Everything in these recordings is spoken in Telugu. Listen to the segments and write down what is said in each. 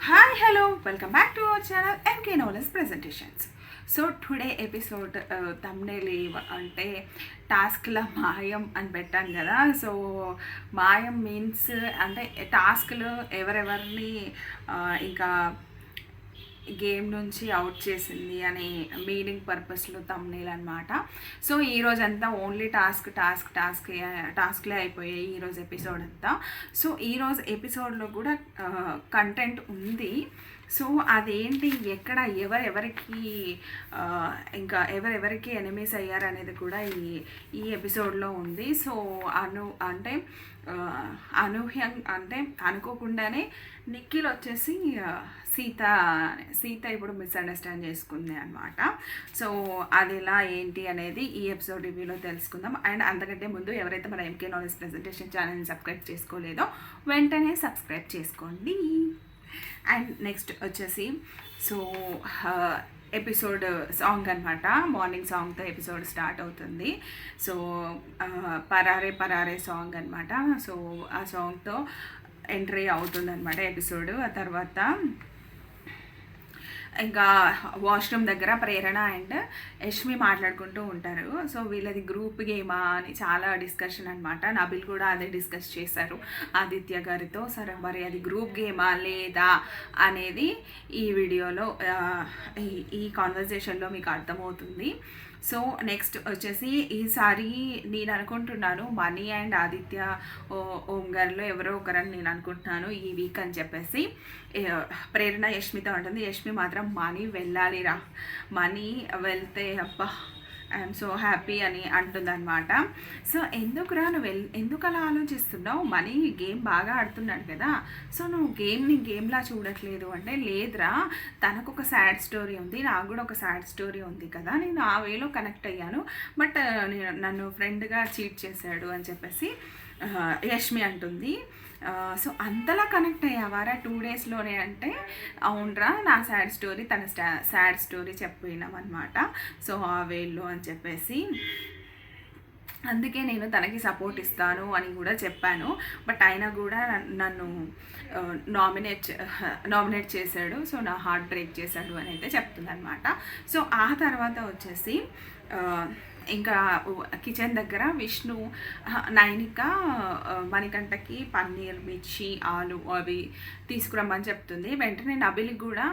Hi, hello, welcome back to our channel MK Knowledge Presentations. So today episode thumbnail అంటే టాస్క్ల మాయం అని పెట్టాను కదా. సో మాయం మీన్స్ అంటే టాస్క్లు ఎవరెవరిని ఇంకా గేమ్ నుంచి అవుట్ చేసింది అనే మీనింగ్ పర్పస్లో thumbnail అనమాట. సో ఈరోజు అంతా ఓన్లీ టాస్క్లే అయిపోయాయి ఈరోజు ఎపిసోడ్ అంతా. సో ఈరోజు ఎపిసోడ్లో కూడా కంటెంట్ ఉంది. సో అదేంటి, ఎక్కడ ఎవరెవరికి ఇంకా ఎవరెవరికి ఎనిమీస్ అయ్యారు అనేది కూడా ఈ ఎపిసోడ్లో ఉంది. సో అంటే అంటే అనుకోకుండానే నిఖిల్ వచ్చేసి సీత ఇప్పుడు మిస్అండర్స్టాండ్ చేసుకుంది అనమాట. సో అది ఎలా ఏంటి అనేది ఈ ఎపిసోడ్ రివ్యూలో తెలుసుకుందాం. అండ్ అంతకంటే ముందు ఎవరైతే మన ఎంకే నాలెడ్జ్ ప్రెజెంటేషన్ ఛానల్ని సబ్స్క్రైబ్ చేసుకోలేదో వెంటనే సబ్స్క్రైబ్ చేసుకోండి. అండ్ నెక్స్ట్ వచ్చేసి సో ఎపిసోడ్ సాంగ్ అనమాట, మార్నింగ్ సాంగ్తో ఎపిసోడ్ స్టార్ట్ అవుతుంది. సో పరారే పరారే సాంగ్ అనమాట. సో ఆ సాంగ్తో ఎంట్రీ అవుతుంది అనమాట ఎపిసోడ్. ఆ తర్వాత ఇంకా వాష్రూమ్ దగ్గర ప్రేరణ అండ్ యష్మి మాట్లాడుకుంటూ ఉంటారు. సో వీళ్ళది గ్రూప్ గేమా అని చాలా డిస్కషన్ అనమాట. నబిల్ కూడా అదే డిస్కస్ చేశారు ఆదిత్య గారితో. సరే మరి అది గ్రూప్ గేమా లేదా అనేది ఈ వీడియోలో ఈ కాన్వర్జేషన్లో మీకు అర్థమవుతుంది. సో నెక్స్ట్ వచ్చేసి ఈసారి నేను అనుకుంటున్నాను మనీ అండ్ ఆదిత్య ఓంగార్లో ఎవరో ఒకరని నేను అనుకుంటున్నాను ఈ వీక్ అని చెప్పేసి ప్రేరణ యష్మితో ఉంటుంది. యష్మి మాత్రం మనీ వెళ్ళాలిరా, మనీ వెళ్తే అబ్బా ఐఎమ్ సో హ్యాపీ అని అంటుందన్నమాట. సో ఎందుకురా నువ్వు ఎందుకు అలా ఆలోచిస్తున్నావు, మనీ గేమ్ బాగా ఆడుతున్నాడు కదా, సో నువ్వు గేమ్ని గేమ్లా చూడట్లేదు అంటే, లేదురా తనకు ఒక సాడ్ స్టోరీ ఉంది, నాకు కూడా ఒక సాడ్ స్టోరీ ఉంది కదా, నేను ఆ వేలో కనెక్ట్ అయ్యాను, బట్ నన్ను ఫ్రెండ్గా చీట్ చేశాడు అని చెప్పేసి యష్మి అంటుంది. సో అంతలా కనెక్ట్ అయ్యావారా 2 డేస్లోనే అంటే, అవునరా నా సాడ్ స్టోరీ తన సాడ్ స్టోరీ చెప్పినాం అనమాట. సో ఆ వేల్లో అని చెప్పేసి అందుకే నేను తనకి సపోర్ట్ ఇస్తాను అని కూడా చెప్పాను. బట్ అయినా కూడా నన్ను నామినేట్ చేశాడు. సో నా హార్ట్ బ్రేక్ చేశాడు అని అయితే చెప్తుందనమాట. సో ఆ తర్వాత వచ్చేసి ఇంకా కిచెన్ దగ్గర విష్ణు నైనిక మణికంఠకి పన్నీర్, మిర్చి, ఆలు అవి తీసుకురమ్మని చెప్తుంది. వెంటనే నబిల్కి కూడా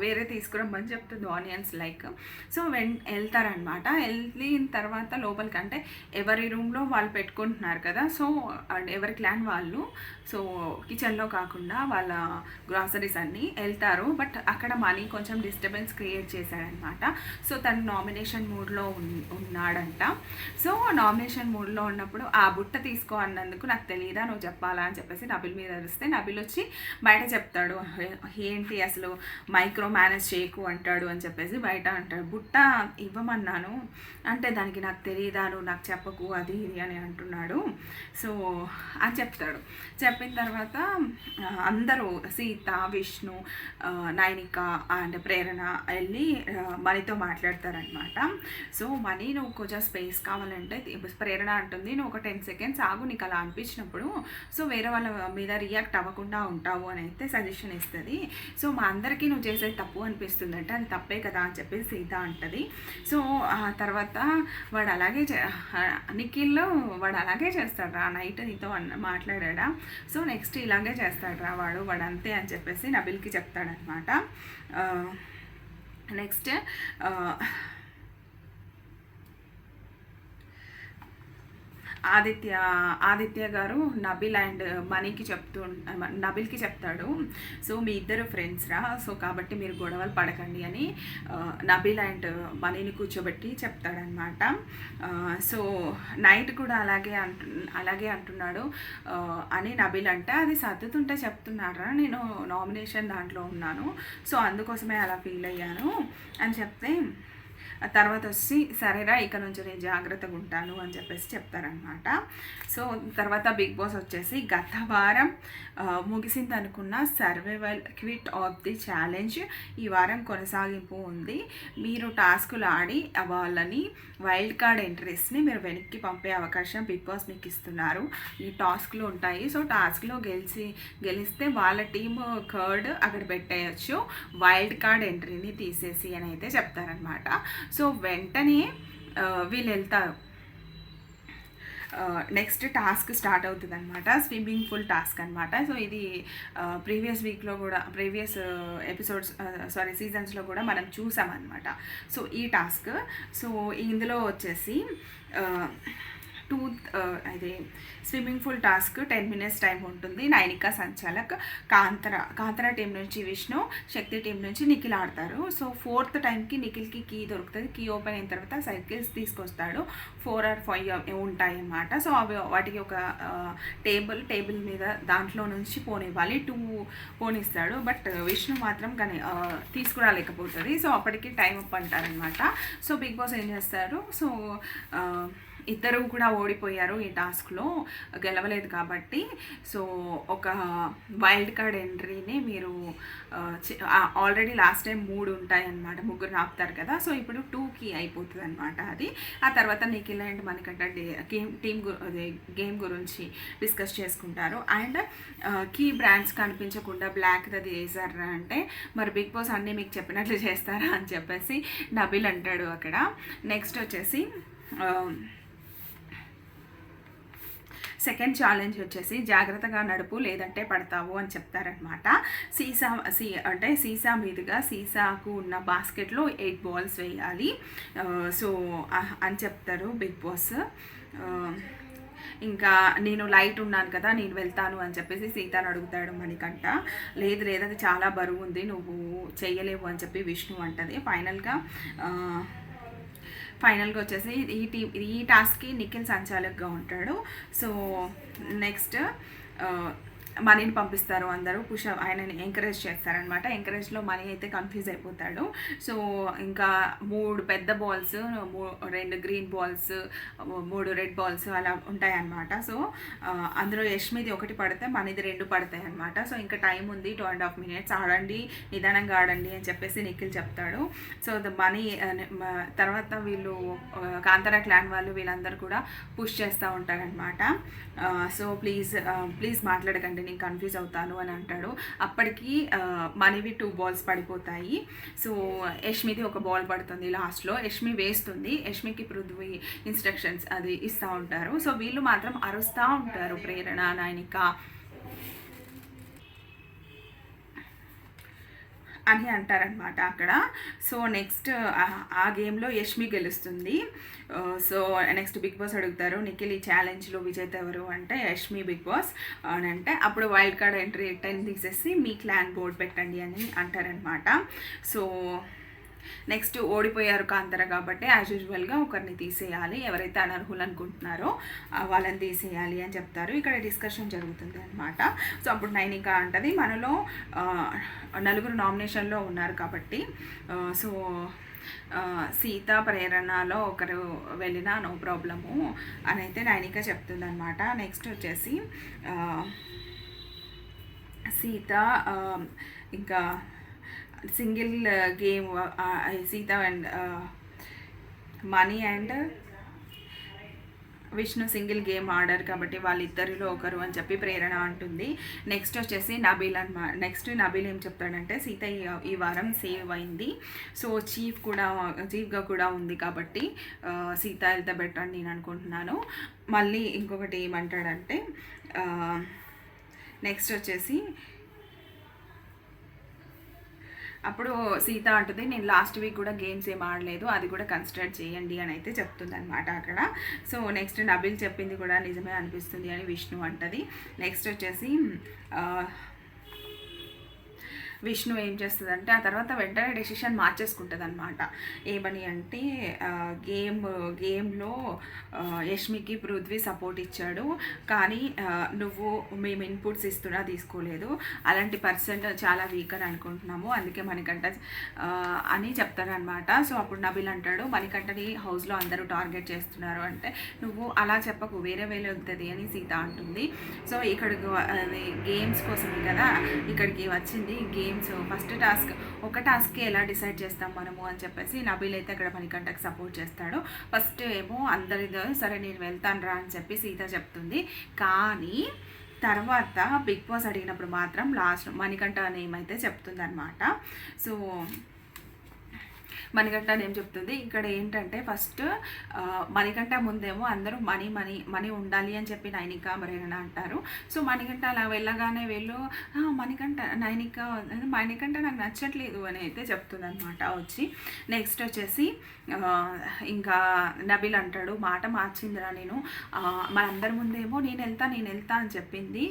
వేరే తీసుకురమ్మని చెప్తుంది, ఆనియన్స్ లైక్. సో వెళ్తారనమాట. వెళ్ళిన తర్వాత లోపలికి అంటే ఎవరి రూమ్లో వాళ్ళు పెట్టుకుంటున్నారు కదా, సో ఎవరి క్లాన్ వాళ్ళు సో కిచెన్లో కాకుండా వాళ్ళ గ్రాసరీస్ అన్నీ వెళ్తారు. బట్ అక్కడ మనీ కొంచెం డిస్టర్బెన్స్ క్రియేట్ చేశాడనమాట. సో తను నామినేషన్ మూడ్లో ఉన్నాడంట. సో నామినేషన్ మూడ్లో ఉన్నప్పుడు ఆ బుట్ట తీసుకో అన్నందుకు నాకు తెలియదా నువ్వు చెప్పాలా అని చెప్పేసి నబిల్ మీద అరిస్తే నబిల్ వచ్చి బయట చెప్తాడు, ఏంటి అసలు మైక్రో మేనేజ్ చేయకు అంటాడు అని చెప్పేసి బయట అంటాడు. బుట్ట ఇవ్వమన్నాను అంటే దానికి నాకు తెలియదా, నువ్వు నాకు చెప్పకు అది ఇది అని అంటున్నాడు. సో అని చెప్తాడు. చెప్పిన తర్వాత అందరూ సీత, విష్ణు, నైనిక అండ్ ప్రేరణ వెళ్ళి మనీతో మాట్లాడతారనమాట. సో మనీ నువ్వు కొంచెం స్పేస్ కావాలంటే, ప్రేరణ అంటుంది నువ్వు ఒక 10 సెకండ్స్ ఆగు, నీకు అలా అనిపించినప్పుడు సో వేరే వాళ్ళ మీద రియాక్ట్ అవ్వకుండా ఉంటావు అని అయితే సజెషన్ ఇస్తుంది. సో మా అందరికీ నువ్వు చేసేది తప్పు అనిపిస్తుంది అంటే అది తప్పే కదా అని చెప్పేసి సీత అంటుంది. సో ఆ తర్వాత వాడు అలాగే నిఖిల్లో వాడు అలాగే చేస్తాడు రా, నైట్ నీతో మాట్లాడా, సో నెక్స్ట్ ఇలాగే చేస్తాడు రా వాడు అంతే అని చెప్పేసి నబిల్కి చెప్తాడనమాట. నెక్స్ట్ ఆదిత్య గారు నబిల్ అండ్ మనీకి నబిల్కి చెప్తాడు, సో మీ ఇద్దరు ఫ్రెండ్స్ రా, సో కాబట్టి మీరు గొడవలు పడకండి అని నబిల్ అండ్ మనీని కూర్చోబెట్టి చెప్తాడనమాట. సో నైట్ కూడా అలాగే అంటున్నాడు అని నబిల్ అంటే, అది సర్దుతుంటే చెప్తున్నారా, నేను నామినేషన్ దాంట్లో ఉన్నాను, సో అందుకోసమే అలా ఫీల్ అయ్యాను అని చెప్తే తర్వాత వచ్చి సరేరా ఇక నుంచి నేను జాగ్రత్తగా ఉంటాను అని చెప్పేసి చెప్తారనమాట. సో తర్వాత బిగ్ బాస్ వచ్చేసి గత వారం ముగిసింది అనుకున్న survival quit of the challenge ఈ వారం కొనసాగింపు ఉంది. మీరు టాస్కులు ఆడి వాళ్ళని వైల్డ్ కార్డ్ ఎంట్రీస్ని మీరు వెనక్కి పంపే అవకాశం బిగ్ బాస్ మీకు ఇస్తున్నారు. ఈ టాస్క్లు ఉంటాయి. సో టాస్క్లో గెలిస్తే వాళ్ళ టీమ్ కర్డ్ అక్కడ పెట్టేయచ్చు, వైల్డ్ కార్డ్ ఎంట్రీని తీసేసి అని అయితే చెప్తారనమాట. సో వెంటనే వీళ్ళు వెళ్తారు. నెక్స్ట్ టాస్క్ స్టార్ట్ అవుతుంది అనమాట, స్విమ్మింగ్ పూల్ టాస్క్ అనమాట. సో ఇది ప్రీవియస్ వీక్లో కూడా ప్రీవియస్ ఎపిసోడ్స్ సీజన్స్లో కూడా మనం చూసామన్నమాట. సో ఈ టాస్క్ సో ఇందులో వచ్చేసి అదే swimming pool task 10 minutes time ఉంటుంది. నైనికా సంచాలక్, కాంతరా టీం నుంచి విష్ణు, శక్తి టీం నుంచి నిఖిల్ ఆడతారు. సో 4th టైంకి నిఖిల్కి కీ దొరుకుతుంది. కీ ఓపెన్ అయిన తర్వాత సైకిల్స్ తీసుకొస్తాడు. 4 or 5 ఉంటాయి అన్నమాట. సో అవి వాటికి ఒక టేబుల్ మీద దాంట్లో నుంచి పోనివ్వాలి. 2 పోనిస్తాడు. బట్ విష్ణు మాత్రం కానీ తీసుకురాలేకపోతుంది. సో అప్పటికి టైం అప్ అంటారనమాట. సో బిగ్ బాస్ ఏం చేస్తారు, సో ఇద్దరు కూడా ఓడిపోయారు ఈ టాస్క్లో, గెలవలేదు కాబట్టి. సో ఒక వైల్డ్ కార్డ్ ఎంట్రీని మీరు ఆల్రెడీ లాస్ట్ టైం 3 ఉంటాయన్నమాట, 3 ఆపుతారు కదా. సో ఇప్పుడు 2కి అయిపోతుంది అనమాట అది. ఆ తర్వాత నిఖిల్ అండ్ మనకంట గేమ్ గురించి డిస్కస్ చేసుకుంటారు. అండ్ కీ బ్రాండ్స్ కనిపించకుండా బ్లాక్ అది వేసారా అంటే మరి బిగ్ బాస్ అన్నీ మీకు చెప్పినట్లు చేస్తారా అని చెప్పేసి నబిల్ అంటాడు అక్కడ. నెక్స్ట్ వచ్చేసి సెకండ్ ఛాలెంజ్ వచ్చేసి జాగ్రత్తగా నడుపు లేదంటే పడతావు అని చెప్తారనమాట. సీసా మీదుగా సీసాకు ఉన్న బాస్కెట్లో 8 balls వేయాలి సో అని చెప్తారు బిగ్ బాస్. ఇంకా నేను లైట్ ఉన్నాను కదా, నేను వెళ్తాను అని చెప్పేసి సీతను అడుగుతాడు మణికంఠ. లేదు అది చాలా బరువు ఉంది, నువ్వు చెయ్యలేవు అని చెప్పి విష్ణు అంటది. ఫైనల్గా వచ్చేసి ఈ టాస్క్కి నిఖిల్ సంచాలకుగా ఉంటాడు. సో నెక్స్ట్ మనీని పంపిస్తారు అందరూ, ఆయనని ఎంకరేజ్ చేస్తారనమాట. ఎంకరేజ్లో మనీ అయితే కన్ఫ్యూజ్ అయిపోతాడు. సో ఇంకా 3 పెద్ద balls, 2 green balls, 3 red balls అలా ఉంటాయన్నమాట. సో అందులో యష్మిది 1 పడితే మనీది 2 పడతాయి అనమాట. సో ఇంకా టైం ఉంది, 2.5 minutes ఆడండి, నిదానంగా ఆడండి అని చెప్పేసి నిఖిల్ చెప్తాడు. సో మనీ తర్వాత వీళ్ళు కాంతారా క్లాన్ వాళ్ళు వీళ్ళందరూ కూడా పుష్ చేస్తూ ఉంటారనమాట. సో ప్లీజ్ మాట్లాడకండి, నేను కన్ఫ్యూజ్ అవుతాను అని అంటాడు. అప్పటికి మనీవి 2 balls పడిపోతాయి. సో యష్మిది 1 ball పడుతుంది లాస్ట్లో. యష్మి వేస్తుంది. యష్మికి పృథ్వీ ఇన్స్ట్రక్షన్స్ అది ఇస్తూ ఉంటారు. సో వీళ్ళు మాత్రం అరుస్తూ ఉంటారు, ప్రేరణ, నైనిక అని అంటారనమాట అక్కడ. సో నెక్స్ట్ ఆ గేమ్లో యష్మి గెలుస్తుంది. సో నెక్స్ట్ బిగ్ బాస్ అడుగుతారు, నిఖిల్ ఈ ఛాలెంజ్లో విజేత ఎవరు అంటే యష్మి బిగ్ బాస్ అని అంటే అప్పుడు వైల్డ్ కార్డ్ ఎంట్రీ 10 తీసేసి మీ క్లాన్ బోర్డ్ పెట్టండి అని అంటారనమాట. సో నెక్స్ట్ ఓడిపోయారు కాంతార కాబట్టి యాజ్ యూజువల్గా ఒకరిని తీసేయాలి, ఎవరైతే అనర్హులు అనుకుంటున్నారో వాళ్ళని తీసేయాలి అని చెప్తారు. ఇక్కడ డిస్కషన్ జరుగుతుంది అనమాట. సో అప్పుడు నైనిక అంటది, మనలో 4 నామినేషన్లో ఉన్నారు కాబట్టి సో సీత ప్రేరణలో ఒకరు వెళ్ళినా నో ప్రాబ్లము అని అయితే నైనిక చెప్తుంది అనమాట. నెక్స్ట్ వచ్చేసి సీత ఇంకా single game Sita and money and Vishnu single game ఆడారు కాబట్టి వాళ్ళిద్దరిలో ఒకరు అని చెప్పి ప్రేరణ అంటుంది. నెక్స్ట్ వచ్చేసి నబీల్ నబీల్ ఏం చెప్తాడంటే సీత ఈ వారం సేవ్ అయింది, సో చీఫ్గా కూడా ఉంది కాబట్టి సీత వెళ్తే బెటర్ అని నేను అనుకుంటున్నాను. మళ్ళీ ఇంకొకటి ఏమంటాడంటే నెక్స్ట్ వచ్చేసి అప్పుడు సీత అంటుంది, నేను లాస్ట్ వీక్ కూడా గేమ్స్ ఏం ఆడలేదు, అది కూడా కన్సిడర్ చేయండి అని అయితే చెప్తుంది అనమాట అక్కడ. సో నెక్స్ట్ నబీల్ చెప్పింది కూడా నిజమే అనిపిస్తుంది అని విష్ణు అంటది. నెక్స్ట్ వచ్చేసి విష్ణు ఏం చేస్తుందంటే ఆ తర్వాత వెంటనే డెసిషన్ మార్చేసుకుంటుంది అనమాట. ఏమని అంటే గేమ్లో యష్మికి పృథ్వీ సపోర్ట్ ఇచ్చాడు, కానీ నువ్వు మేము ఇన్పుట్స్ ఇస్తున్నా తీసుకోలేదు, అలాంటి పర్సన్ చాలా వీక్ అని అనుకుంటున్నాము, అందుకే మణికంఠ అని చెప్తారనమాట. సో అప్పుడు నబిల్ అంటాడు, మణికంఠని హౌస్లో అందరూ టార్గెట్ చేస్తున్నారు అంటే నువ్వు అలా చెప్పకు, వేరే వెళ్తుంది అని సీత అంటుంది. సో ఇక్కడికి గేమ్స్ కోసమే కదా ఇక్కడికి వచ్చింది, గేమ్స్ ఫస్ట్ టాస్క్, ఒక టాస్క్కి ఎలా డిసైడ్ చేస్తాం మనము అని చెప్పేసి నబిల్ అయితే అక్కడ మణికంఠకి సపోర్ట్ చేస్తాడు. ఫస్ట్ ఏమో అందరిదో సరే నేను వెళ్తాను రా అని చెప్పి సీత చెప్తుంది. కానీ తర్వాత బిగ్ బాస్ అడిగినప్పుడు మాత్రం లాస్ట్ మణికంఠ నేమ్ అయితే చెప్తుంది అనమాట. సో మణికంఠ ఏం చెప్తుంది ఇక్కడ ఏంటంటే ఫస్ట్ మణికంఠ ముందేమో అందరూ మనీ ఉండాలి అని చెప్పి నైనిక మరేనా అంటారు. సో మణికంఠ అలా వెళ్ళగానే వీళ్ళు మణికంఠ నాకు నచ్చట్లేదు అని అయితే చెప్తుంది అనమాట వచ్చి. నెక్స్ట్ వచ్చేసి ఇంకా నబిల్ అంటాడు, మాట మార్చిందిరా నేను, మనందరి ముందేమో నేను వెళ్తా అని చెప్పింది,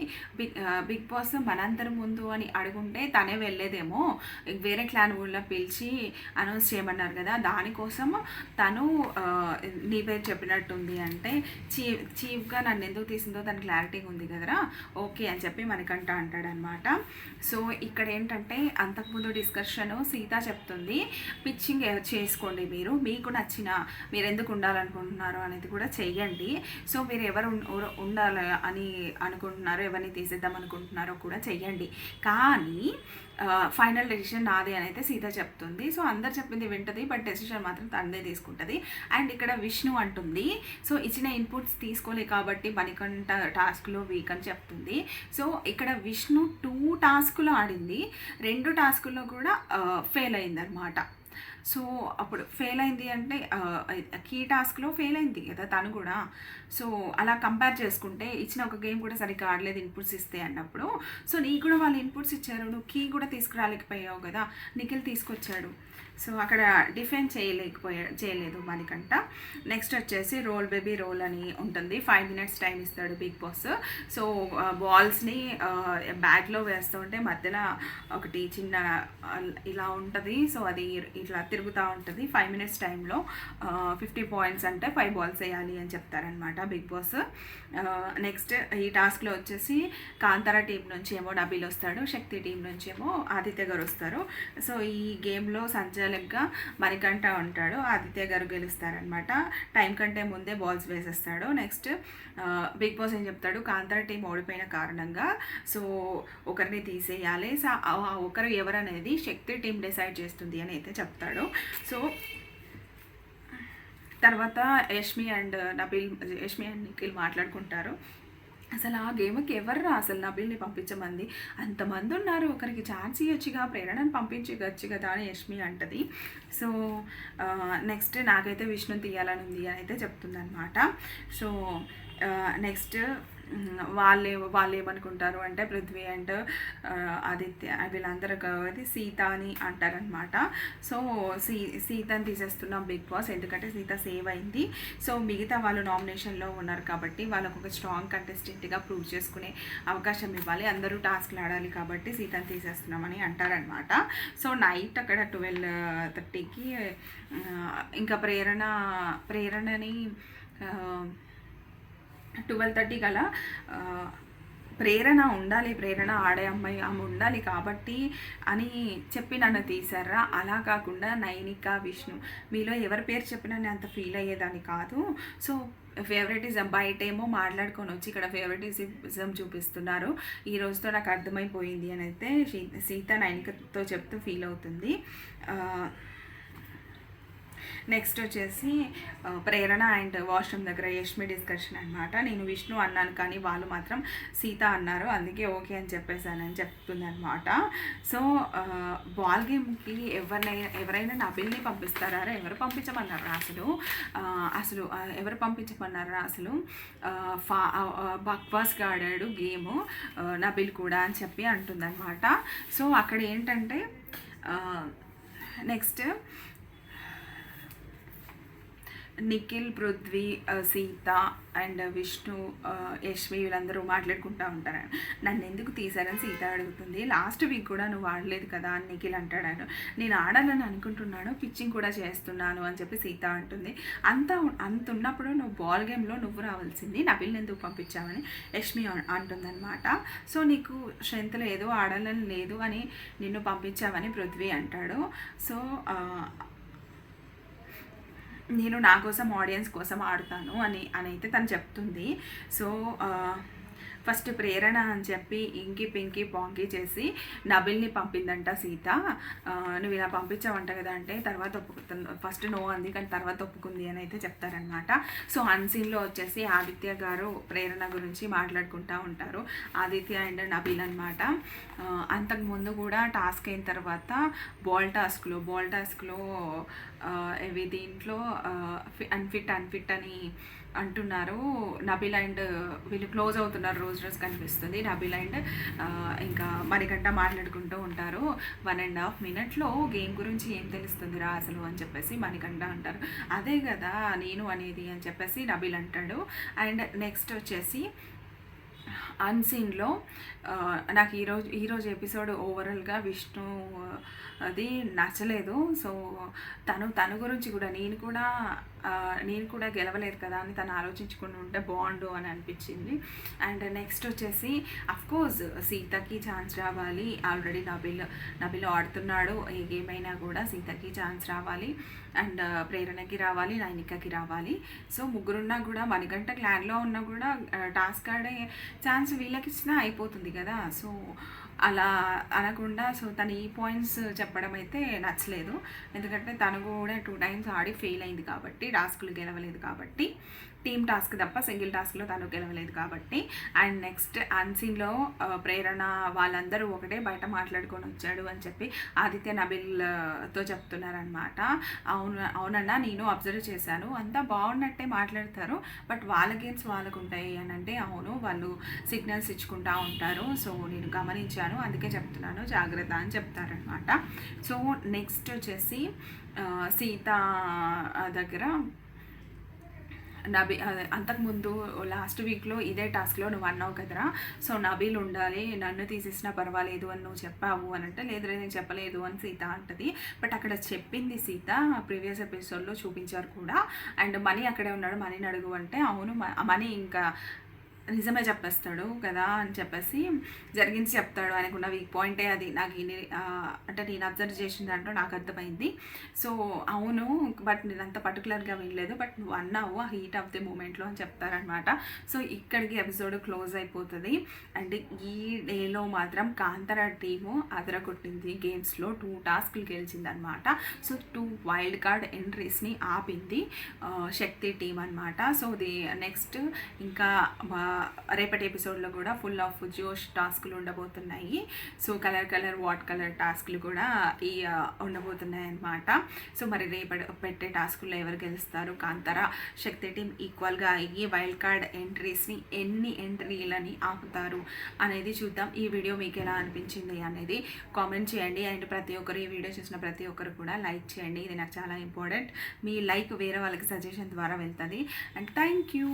బిగ్ బాస్ మనందరి ముందు అని అడుగుంటే తనే వెళ్ళేదేమో, వేరే క్లాన్ ఊళ్ళో పిలిచి అనౌన్స్ చేయమన్నారు కదా, దానికోసం తను నీ పేరు చెప్పినట్టుంది అంటే చీఫ్గా నన్ను ఎందుకు తీసిందో తన క్లారిటీగా ఉంది కదరా, ఓకే అని చెప్పి మణికంఠ అంటాడనమాట. సో ఇక్కడ ఏంటంటే అంతకుముందు డిస్కషన్ సీత చెప్తుంది, పిచ్చింగ్ చేసుకోండి, మీకు నచ్చిన మీరు ఎందుకు ఉండాలనుకుంటున్నారో అనేది కూడా చెయ్యండి. సో మీరు ఎవరు ఉండాలి అని అనుకుంటున్నారో, ఎవరిని తీసేద్దాం అనుకుంటున్నారో కూడా చెయ్యండి, కానీ ఫైనల్ డెసిషన్ నాది అని అయితే సీత చెప్తుంది. సో అందరు చెప్పింది వింటది, బట్ డెసిషన్ మాత్రం తనదే తీసుకుంటుంది. అండ్ ఇక్కడ విష్ణు అంటుంది, సో ఇచ్చిన ఇన్పుట్స్ తీసుకోలే కాబట్టి మణికంఠ టాస్క్లో వీక్ అని చెప్తుంది. సో ఇక్కడ విష్ణు 2 టాస్కులు ఆడింది, 2 టాస్కుల్లో కూడా ఫెయిల్ అయిందనమాట. సో అప్పుడు ఫెయిల్ అయింది అంటే కీ టాస్క్లో ఫెయిల్ అయింది కదా తను కూడా. సో అలా కంపేర్ చేసుకుంటే ఇచ్చిన ఒక గేమ్ కూడా సరిగ్గా ఆడలేదు ఇన్పుట్స్ ఇస్తే అన్నప్పుడు, సో నీకు కూడా వాళ్ళు ఇన్పుట్స్ ఇచ్చారు, నువ్వు కీ కూడా తీసుకురాలేకపోయావు కదా, నిఖిల్ తీసుకొచ్చాడు. సో అక్కడ డిఫెండ్ చేయలేదు మణికంఠ. నెక్స్ట్ వచ్చేసి రోల్ బేబీ రోల్ అని ఉంటుంది, 5 minutes టైం ఇస్తాడు బిగ్ బాస్. సో బాల్స్ని బ్యాగ్లో వేస్తూ ఉంటే మధ్యలో ఒకటి చిన్న ఇలా ఉంటుంది, సో అది ఇట్లా తిరుగుతూ ఉంటుంది. 5 minutes టైంలో 50 points అంటే 5 balls వేయాలి అని చెప్తారనమాట బిగ్ బాస్. నెక్స్ట్ ఈ టాస్క్లో వచ్చేసి కాంతారా టీం నుంచి ఏమో నబిల్ వస్తాడు, శక్తి టీం నుంచి ఏమో ఆదిత్య గారు వస్తారు. సో ఈ గేమ్లో సంచాలకుగా మణికంఠ ఉంటాడు, ఆదిత్య గారు గెలుస్తారనమాట. టైం కంటే ముందే బాల్స్ వేసేస్తాడు. నెక్స్ట్ బిగ్ బాస్ ఏం చెప్తాడు, కాంతారా టీం ఓడిపోయిన కారణంగా సో ఒకరిని తీసేయాలి, సో ఒకరు ఎవరనేది శక్తి టీం డిసైడ్ చేస్తుంది అని అయితే చెప్తాడు. సో తర్వాత యష్మి అండ్ నిఖిల్ మాట్లాడుకుంటారు, అసలు ఆ గేమ్కి ఎవర్రా అసలు నబిల్ని పంపించమంది, అంతమంది ఉన్నారు, ఒకరికి ఛాన్స్ ఇవ్వచ్చుగా, ప్రేరణను పంపించవచ్చు కదా అని యష్మి అంటది. సో నెక్స్ట్ నాకైతే విష్ణు తీయాలని ఉంది అని అయితే చెప్తుందనమాట. సో నెక్స్ట్ వాళ్ళు ఏమనుకుంటారు అంటే పృథ్వీ అండ్ ఆదిత్య వీళ్ళందరూ కాబట్టి సీత అని అంటారనమాట. సో సీతని తీసేస్తున్నాం బిగ్ బాస్, ఎందుకంటే సీత సేవ్ అయింది. సో మిగతా వాళ్ళు నామినేషన్లో ఉన్నారు కాబట్టి వాళ్ళకు ఒక స్ట్రాంగ్ కంటెస్టెంట్గా ప్రూవ్ చేసుకునే అవకాశం ఇవ్వాలి, అందరూ టాస్క్లు ఆడాలి కాబట్టి సీతని తీసేస్తున్నామని అంటారనమాట. సో నైట్ అక్కడ 12:30కి ఇంకా ప్రేరణని 12:30 కల్లా ప్రేరణ ఉండాలి, ప్రేరణ ఆడే అమ్మాయి ఆమె ఉండాలి కాబట్టి అని చెప్పి నన్ను తీసారా, అలా కాకుండా నైనిక విష్ణు మీలో ఎవరి పేరు చెప్పినా నేను అంత ఫీల్ అయ్యేదాన్ని కాదు. సో ఫేవరెటిజం బయటేమో మాట్లాడుకొని వచ్చి ఇక్కడ ఫేవరెటిజం చూపిస్తున్నారు, ఈ రోజుతో నాకు అర్థమైపోయింది అని అయితే సీత నైనికతో చెప్తూ ఫీల్ అవుతుంది. నెక్స్ట్ వచ్చేసి ప్రేరణ అండ్ వాష్రూమ్ దగ్గర యష్మి డిస్కషన్ అనమాట. నేను విష్ణు అన్నాను కానీ వాళ్ళు మాత్రం సీత అన్నారు, అందుకే ఓకే అని చెప్పేసానని చెప్తుంది అనమాట. సో బాల్ గేమ్కి ఎవరైనా నబిల్ని పంపిస్తారా, ఎవరు పంపించమన్నారా అసలు ఎవరు పంపించమన్నారా అసలు, బక్వాస్గా ఆడాడు గేమ్ నబిల్ కూడా అని చెప్పి అంటుందన్నమాట. సో అక్కడ ఏంటంటే నిఖిల్, పృథ్వీ, సీత అండ్ విష్ణు, యశ్వి వీళ్ళందరూ మాట్లాడుకుంటూ ఉంటారు. నన్ను ఎందుకు తీశారని సీత అడుగుతుంది. లాస్ట్ వీక్ కూడా నువ్వు ఆడలేదు కదా అని నిఖిల్ అంటాడు. నేను ఆడాలని అనుకుంటున్నాను, పిచ్చింగ్ కూడా చేస్తున్నాను అని చెప్పి సీత అంటుంది. అంత ఉన్నప్పుడు నువ్వు బాల్ గేమ్లో నువ్వు రావాల్సింది, నబిల్ని ఎందుకు పంపించావని యశ్మి అంటుందన్నమాట. సో నీకు స్ట్రెంత్ లేదు, ఆడాలని లేదు అని నిన్ను పంపించావని పృథ్వీ అంటాడు. సో నేను నా కోసం ఆడియన్స్ కోసం ఆడుతాను అని అయితే తను చెప్తుంది. సో ఫస్ట్ ప్రేరణ అని చెప్పి ఇంకి పింకి పాంకి చేసి నబిల్ని పంపిందంట సీత. నువ్వు ఇలా పంపించావంట కదా అంటే తర్వాత ఫస్ట్ నో అంది కానీ తర్వాత ఒప్పుకుంది అని అయితే చెప్తారనమాట. సో అన్సీన్లో వచ్చేసి ఆదిత్య గారు ప్రేరణ గురించి మాట్లాడుకుంటూ ఉంటారు, ఆదిత్య అండ్ నబిల్ అనమాట. అంతకుముందు కూడా టాస్క్ అయిన తర్వాత బాల్ టాస్క్లో ఇవి దీంట్లో అన్ఫిట్ అని అంటున్నారు. నబిల్ అండ్ వీళ్ళు క్లోజ్ అవుతున్నారు, రోజు కనిపిస్తుంది. నబిల్ అండ్ ఇంకా మణికంఠ మాట్లాడుకుంటూ ఉంటారు. 1.5 minutesలో గేమ్ గురించి ఏం తెలుస్తుందిరా అసలు అని చెప్పేసి మణికంఠ అంటారు. అదే కదా నేను అనేది అని చెప్పేసి నబిల్ అంటాడు. అండ్ నెక్స్ట్ వచ్చేసి అన్సీన్లో నాకు ఈరోజు ఎపిసోడ్ ఓవరాల్గా విష్ణు అది నచ్చలేదు. సో తను గురించి కూడా నేను కూడా గెలవలేదు కదా అని తను ఆలోచించుకుని ఉంటే బాగుండు అని అనిపించింది. అండ్ నెక్స్ట్ వచ్చేసి అఫ్కోర్స్ సీతకి ఛాన్స్ రావాలి. ఆల్రెడీ నబిల్ ఆడుతున్నాడు, ఏ గేమ్ అయినా కూడా సీతకి ఛాన్స్ రావాలి అండ్ ప్రేరణకి రావాలి, నైనికకి రావాలి. సో ముగ్గురున్నా కూడా మణికంఠ క్లాన్లో ఉన్నా కూడా టాస్క్ ఆడే ఛాన్స్ వీళ్ళకి ఇచ్చినా అయిపోతుంది కదా. సో అలా అనకుండా సో తను ఈ పాయింట్స్ చెప్పడం అయితే నచ్చలేదు. ఎందుకంటే తను కూడా 2 times ఆడి ఫెయిల్ అయింది కాబట్టి, టాస్క్లు గెలవలేదు కాబట్టి, టీమ్ టాస్క్ తప్ప సింగిల్ టాస్క్లో తను గెలవలేదు కాబట్టి. అండ్ నెక్స్ట్ అన్సీన్లో ప్రేరణ వాళ్ళందరూ ఒకటే బయట మాట్లాడుకొని వచ్చాడు అని చెప్పి ఆదిత్య నబిల్తో చెప్తున్నారనమాట. అవునన్నా నేను అబ్జర్వ్ చేశాను, అంతా బాగున్నట్టే మాట్లాడతారు, బట్ వాళ్ళ గేమ్స్ వాళ్ళకు ఉంటాయి అని అంటే అవును వాళ్ళు సిగ్నల్స్ ఇచ్చుకుంటూ ఉంటారు. సో నేను గమనించాను, అందుకే చెప్తున్నాను జాగ్రత్త అని చెప్తారనమాట. సో నెక్స్ట్ వచ్చేసి సీత దగ్గర అంతకుముందు లాస్ట్ వీక్లో ఇదే టాస్క్లో నువ్వు అన్నావు కదరా, సో నబీల్ ఉండాలి, నన్ను తీసేసినా పర్వాలేదు అని నువ్వు చెప్పావు అని అంటే లేదు నేను చెప్పలేదు అని సీత అంటది. బట్ అక్కడ చెప్పింది సీత ప్రీవియస్ ఎపిసోడ్లో చూపించారు కూడా. అండ్ మనీ అక్కడే ఉన్నాడు, మనీని అడుగు అంటే అవును మనీ ఇంకా నిజమే చెప్పేస్తాడు కదా అని చెప్పేసి జరిగింది చెప్తాడు. ఆయనకున్న వీక్ పాయింటే అది. నాకు అంటే నేను అబ్జర్వ్ చేసిన దాంట్లో నాకు అర్థమైంది. సో అవును, బట్ నేను అంత పర్టికులర్గా వినలేదు, బట్ నువ్వు అన్నావు ఆ హీట్ ఆఫ్ ది మూమెంట్లో అని చెప్తారనమాట. సో ఇక్కడికి ఎపిసోడ్ క్లోజ్ అయిపోతుంది. అండ్ ఈ డేలో మాత్రం కాంతారా టీము అదరగొట్టింది. గేమ్స్లో 2 టాస్క్లు గెలిచిందనమాట. సో 2 వైల్డ్ కార్డ్ ఎంట్రీస్ని ఆపింది శక్తి టీం అనమాట. సో నెక్స్ట్ ఇంకా రేపటి ఎపిసోడ్లో కూడా ఫుల్ ఆఫ్ జోష్ టాస్క్లు ఉండబోతున్నాయి. సో కలర్ వాట్ కలర్ టాస్క్లు కూడా ఉండబోతున్నాయి అన్నమాట. సో మరి రేపటి పెట్టే టాస్కుల్లో ఎవరు గెలుస్తారు, కాంతారా శక్తి టీం ఈక్వల్గా అయ్యి వైల్డ్ కార్డ్ ఎంట్రీస్ని ఎన్ని ఎంట్రీలని ఆపుతారు అనేది చూద్దాం. ఈ వీడియో మీకు ఎలా అనిపించింది అనేది కామెంట్ చేయండి. అండ్ ప్రతి ఒక్కరు ఈ వీడియో చూసిన ప్రతి ఒక్కరు కూడా లైక్ చేయండి, ఇది నాకు చాలా ఇంపార్టెంట్. మీ లైక్ వేరే వాళ్ళకి సజెషన్ ద్వారా వెళ్తుంది. And thank you.